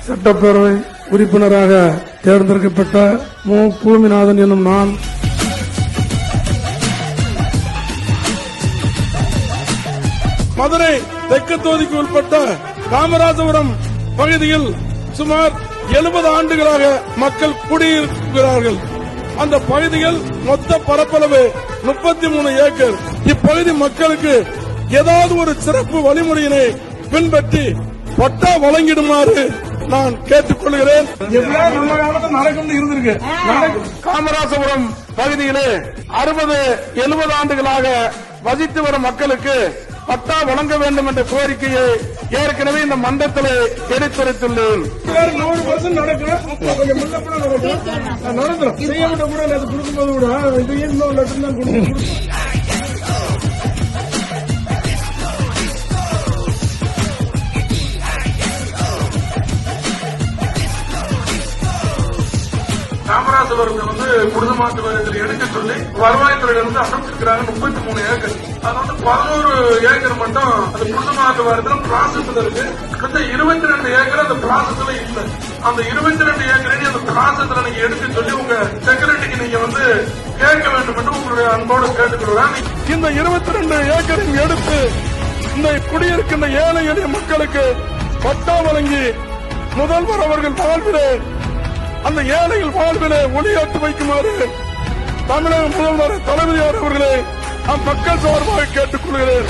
சட்டப்பேரவை உறுப்பினராக தேர்ந்தெடுக்கப்பட்ட மு. பூமிநாதன் எனும் நான் மதுரை தெற்கு தொகுதிக்கு உட்பட்ட காமராஜபுரம் பகுதியில் சுமார் 70 ஆண்டுகளாக மக்கள் குடியிருக்கிறார்கள். அந்த பகுதியில் மொத்த பரப்பளவு 33 ஏக்கர். இப்பகுதி மக்களுக்கு ஏதாவது ஒரு சிறப்பு வழிமுறையினை பின்பற்றி பட்டா வழங்கிடுமாறு நான் கேட்டுக்கொள்கிறேன். நடக்கும் இருந்திருக்கு. காமராஜபுரம் பகுதியிலே 60-70 ஆண்டுகளாக வசித்து வரும் மக்களுக்கு பட்டா வழங்க வேண்டும் என்ற கோரிக்கையை ஏற்கனவே இந்த மன்றத்தில் எடுத்துரைத்துள்ளேன். 100% நடக்கும். செய்யப்பட்ட கூட கொடுக்கும்போது கூட இது இன்னொரு லட்சம் தான் கொடுக்கும். காமராஜபுரத்தை குடும்பமாற்று வாரியத்தில் எடுக்க சொல்லி வருவாய்த்துறையில இருந்து அமைச்சிருக்கிறாங்க 33 ஏக்கர். அது 11 ஏக்கர் மட்டும் அந்த குடும்பமாற்று வாரியத்தில் ப்ராசஸ்ல இருக்கு. இந்த 22 ஏக்கர் அந்த ப்ராசஸ்ல இல்ல. அந்த 22 ஏக்கரையும் அந்த ப்ராசஸ்ல நீங்க எடுக்க சொல்லி உங்க செக்ரட்டரிக்கு நீங்க கேட்க வேண்டும் என்று உங்களுடைய அன்போடு கேட்டுக்கொள்கிறேன். இந்த 22 ஏக்கரையும் எடுத்து இந்த குடியிருக்கின்ற ஏழை எளிய மக்களுக்கு பட்டா வழங்கி முதல்வர் அவர்கள் வாழ்விலே அந்த ஏழைகள் வாழ்விலே ஒளியாட்டு வைக்குமாறு தமிழக முதல்வர் தளபதியார் அவர்களை மக்கள் சார்பாக கேட்டுக் கொள்கிறேன்.